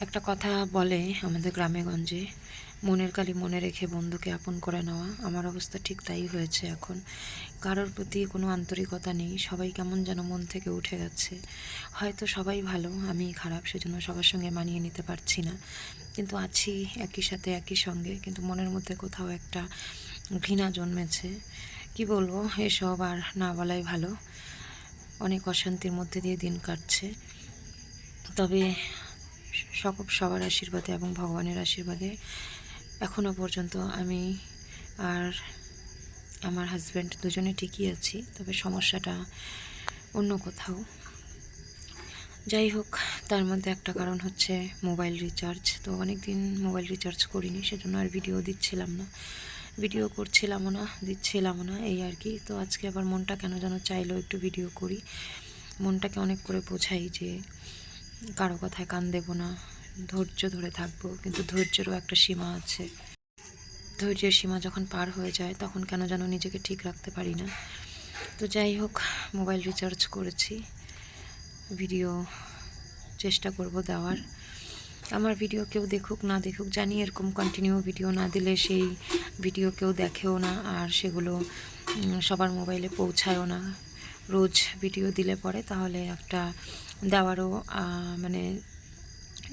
একটা কথা বলে আমাদের গ্রামেগঞ্জে, মনের কালি মনে রেখে বন্ধুকে আপন করে নেওয়া। আমার অবস্থা ঠিক তাই হয়েছে এখন। কারোর প্রতি কোনো আন্তরিকতা নেই, সবাই কেমন যেন মন থেকে উঠে গেছে। হয়তো সবাই ভালো, আমি খারাপ, সেজন্য সবার সঙ্গে মানিয়ে নিতে পারছি না। কিন্তু আছি একই সাথে একই সঙ্গে, কিন্তু মনের মধ্যে কোথাও একটা ঘৃণা জন্মেছে। কি বলবো, এসব আর না বলাই ভালো। অনেক অশান্তির মধ্যে দিয়ে দিন কাটছে। তবে সবার আশীর্বাদে এবং ভগবানের আশীর্বাদে এখনও পর্যন্ত আমি আর আমার হাজব্যান্ড দুজনে ঠিকই আছি। তবে সমস্যাটা অন্য কোথাও। যাই হোক, তার মধ্যে একটা কারণ হচ্ছে মোবাইল রিচার্জ। তো অনেক দিন মোবাইল রিচার্জ করিনি, সেজন্য আর ভিডিও দিচ্ছিলাম না, ভিডিও করছিলামও না, দিচ্ছিলামও না, এই আর কি। তো আজকে আবার মনটা কেন যেন চাইলো একটু ভিডিও করি। মনটাকে অনেক করে বোঝাই যে কারো কথায় কান দেব না, ধৈর্য ধরে থাকবো। কিন্তু ধৈর্যেরও একটা সীমা আছে। ধৈর্যের সীমা যখন পার হয়ে যায় তখন কেন যেন নিজেকে ঠিক রাখতে পারি না। তো যাই হোক, মোবাইল রিচার্জ করেছি, ভিডিও চেষ্টা করব দেওয়ার। আমার ভিডিও কেউ দেখুক না দেখুক জানি, এরকম কন্টিনিউ ভিডিও না দিলে সেই ভিডিও কেউ দেখেও না, আর সেগুলো সবার মোবাইলে পৌঁছায়ও না। রোজ ভিডিও দিলে পরে তাহলে একটা দেওয়ারও মানে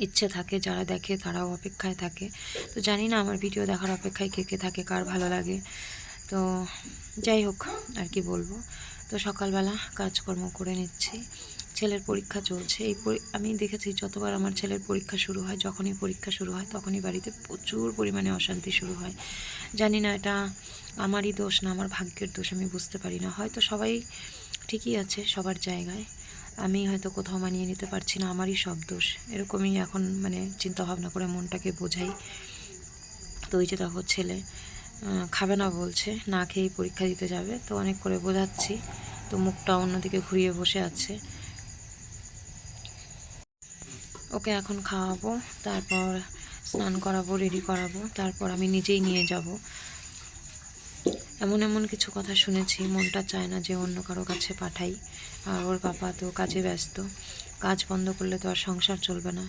ইচ্ছে থাকে, যারা দেখে তারাও অপেক্ষায় থাকে। তো জানি না আমার ভিডিও দেখার অপেক্ষায় কে কে থাকে, কার ভালো লাগে। তো যাই হোক, আর কি বলবো। তো সকালবেলা কাজকর্ম করে নিচ্ছি। ছেলের পরীক্ষা চলছে। আমি দেখেছি যতবার আমার ছেলের পরীক্ষা শুরু হয়, যখনই পরীক্ষা শুরু হয় তখনই বাড়িতে প্রচুর পরিমাণে অশান্তি শুরু হয়। জানি না এটা আমারই দোষ না আমার ভাগ্যের দোষ, আমি বুঝতে পারি না। হয়তো সবাই ঠিকই আছে সবার জায়গায়, আমি হয়তো কোথাও মানিয়ে নিতে পারছি না, আমারই সব দোষ। এরকমই এখন মানে চিন্তাভাবনা করে মনটাকে বোঝাই। তো ওই যে দেখো ছেলে খাবে না বলছে, না খেয়েই পরীক্ষা দিতে যাবে। তো অনেক করে বোঝাচ্ছি, তো মুখটা অন্যদিকে ঘুরিয়ে বসে আছে। ওকে এখন খাওয়াবো, তারপর স্নান করাবো, রেডি করাবো, তারপর আমি নিজেই নিয়ে যাব। এমন এমন কিছু কথা শুনেছি, মনটা চায় না যে অন্য কারো কাছে পাঠাই। আর ওর পাপা তো কাজে ব্যস্ত, কাজ বন্ধ করলে তো আর সংসার চলবে না।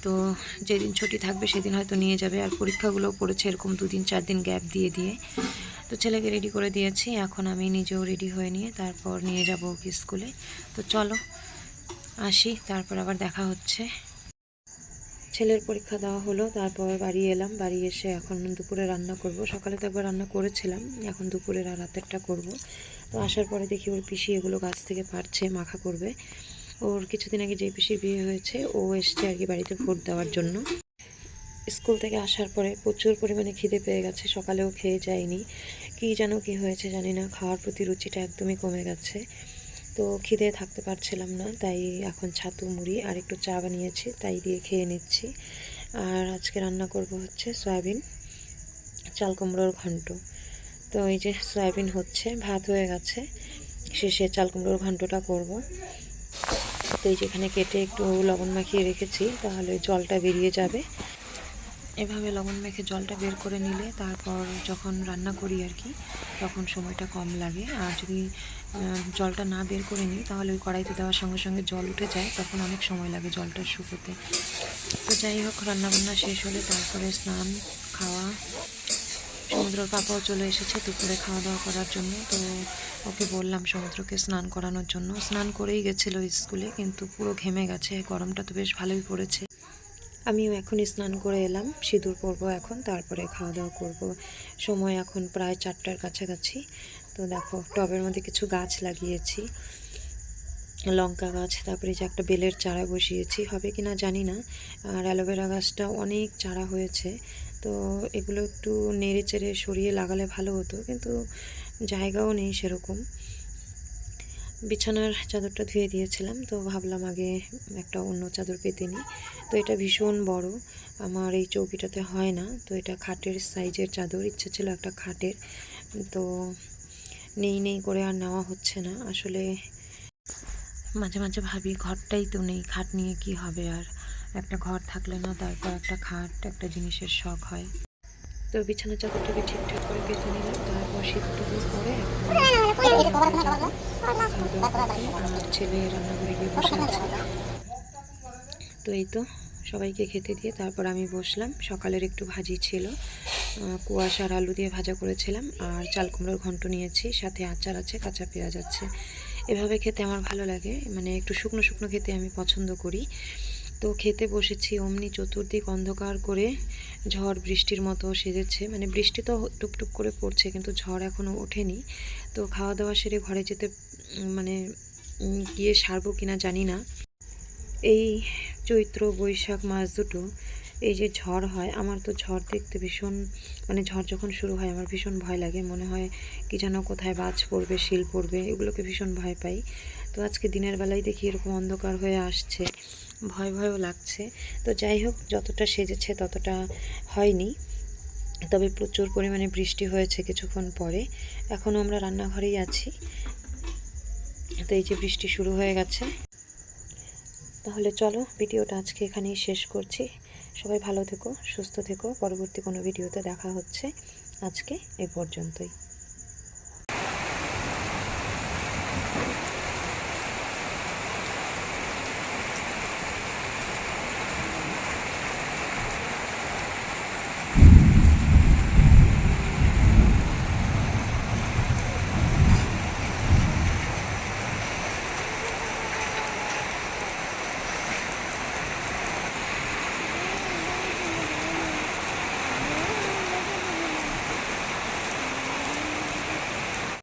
তো যেদিন ছুটি থাকবে সেদিন হয়তো নিয়ে যাবে। আর পরীক্ষাগুলোও পড়েছে এরকম 2-4 দিন গ্যাপ দিয়ে দিয়ে। তো ছেলেকে রেডি করে দিয়েছি, এখন আমি নিজেও রেডি হয়ে নিয়ে তারপর নিয়ে যাব ওকে স্কুলে। তো চলো আসি, তারপর আবার দেখা হচ্ছে। ছেলের পরীক্ষা দেওয়া হলো, তারপর বাড়ি এলাম। বাড়ি এসে এখন দুপুরে রান্না করব। সকালে তো একবার রান্না করেছিলাম, এখন দুপুরের আর রাতেরটা করব। তো আসার পরে দেখি ওর পিসি এগুলো গাছ থেকে পারছে, মাখা করবে। ওর কিছুদিন আগে যে পিসির বিয়ে হয়েছে ও এসছে আর কি বাড়িতে ভোট দেওয়ার জন্য। স্কুল থেকে আসার পরে প্রচুর পরিমাণে খিদে পেয়ে গেছে, সকালেও খেয়ে যায়নি। কী যেন কী হয়েছে জানি না, খাওয়ার প্রতি রুচিটা একদমই কমে গেছে। তো খিদে থাকতে পারছিলাম না, তাই এখন ছাতু মুড়ি আর একটু চা বানিয়েছি, তাই দিয়ে খেয়ে নিচ্ছি। আর আজকে রান্না করব হচ্ছে সয়াবিন চাল কুমড়োর ঘন্ট। তো এই যে সয়াবিন হচ্ছে, ভাত হয়ে গেছে, শেষে চাল কুমড়োর ঘন্টটা করব। তো এই যেখানে কেটে একটু লবণ মাখিয়ে রেখেছি, তাহলে জলটা বেরিয়ে যাবে। এভাবে লবণ মেখে জলটা বের করে নিলে তারপর যখন রান্না করি আর কি, তখন সময়টা কম লাগে। আর যদি জলটা না বের করে নিই তাহলে ওই কড়াইতে দেওয়ার সঙ্গে সঙ্গে জল উঠে যায়, তখন অনেক সময় লাগে জলটা শুকোতে। তো যাই হোক, রান্নাবান্না শেষ হলে তারপরে স্নান, খাওয়া। সমুদ্রর পাপাও চলে এসেছে দুপুরে খাওয়া দাওয়া করার জন্য। তো ওকে বললাম সমুদ্রকে স্নান করানোর জন্য। স্নান করেই গেছিলো স্কুলে, কিন্তু পুরো ঘেমে গেছে, গরমটা তো বেশ ভালোই পড়েছে। আমিও এখনই স্নান করে এলাম, সিঁদুর পরবো এখন, তারপরে খাওয়া দাওয়া করব। সময় এখন প্রায় 4টার কাছাকাছি। তো দেখো টবের মধ্যে কিছু গাছ লাগিয়েছি, লঙ্কা গাছ, তারপরে যে একটা বেলের চারা বসিয়েছি, হবে কি না জানি না। আর অ্যালোভেরা গাছটা অনেক চারা হয়েছে। তো এগুলো একটু নেড়ে চেড়ে সরিয়ে লাগালে ভালো হতো, কিন্তু জায়গাও নেই সেরকম। বিছানার চাদরটা ধুয়ে দিয়েছিলাম, তো ভাবলাম আগে একটা অন্য চাদর পেতে নিই। তো এটা ভীষণ বড়, আমার এই চৌকিটাতে হয় না। তো এটা খাটের সাইজের চাদর, ইচ্ছে ছিল একটা খাটের, তো নেই করে আর নেওয়া হচ্ছে না। আসলে মাঝে মাঝে ভাবি ঘরটাই তো নেই, খাট নিয়ে কি হবে। আর একটা ঘর থাকলে না তারপর একটা খাট, একটা জিনিসের শখ হয়। তো বিছানার চাদরটাকে ঠিকঠাক করে পেতে নিলাম, তারপর শীতটুকু পরে খাওয়া দাওয়া করতে। আর ছেলে রান্নাঘরে গিয়ে বসে আছে। তো এই তো সবাইকে খেতে দিয়ে তারপর আমি বসলাম। সকালের একটু ভাজি ছিল, কুয়াশা আর আলু দিয়ে ভাজা করেছিলাম, আর চাল কুমড়োর ঘন্ট নিয়েছি, সাথে আচার আছে, কাঁচা পেঁয়াজ আছে। এভাবে খেতে আমার ভালো লাগে, মানে একটু শুকনো শুকনো খেতে আমি পছন্দ করি। তো খেতে বসেছি, অমনি চতুর্দিক অন্ধকার করে ঝড় বৃষ্টির মতো সেজেছে। মানে বৃষ্টি তো টুপটুপ করে পড়ছে, কিন্তু ঝড় এখনও ওঠেনি। তো খাওয়া দাওয়া সেরে ঘরে যেতে মানে গিয়ে সারবো কিনা জানি না। এই চৈত্র বৈশাখ মাস দুটো এই যে ঝড় হয়, আমার তো ঝড় দেখতে ভীষণ, মানে ঝড় যখন শুরু হয় আমার ভীষণ ভয় লাগে। মনে হয় কি যেন কোথায় বাজ পড়বে, শিল পড়বে, এগুলোকে ভীষণ ভয় পাই। তো আজকে দিনের বেলায় দেখি এরকম অন্ধকার হয়ে আসছে, ভয় ভয়ও লাগছে। তো যাই হোক, যতটা সেজেছে ততটা হয়নি, তবে প্রচুর পরিমাণে বৃষ্টি হয়েছে কিছুক্ষণ পরে। এখনও আমরা রান্নাঘরেই আছি। তো এই যে বৃষ্টি শুরু হয়ে গেছে। তাহলে চলো, ভিডিওটা আজকে এখানেই শেষ করছি। সবাই ভালো থেকো, সুস্থ থেকো। পরবর্তী কোনো ভিডিওতে দেখা হচ্ছে। আজকে এ পর্যন্তই।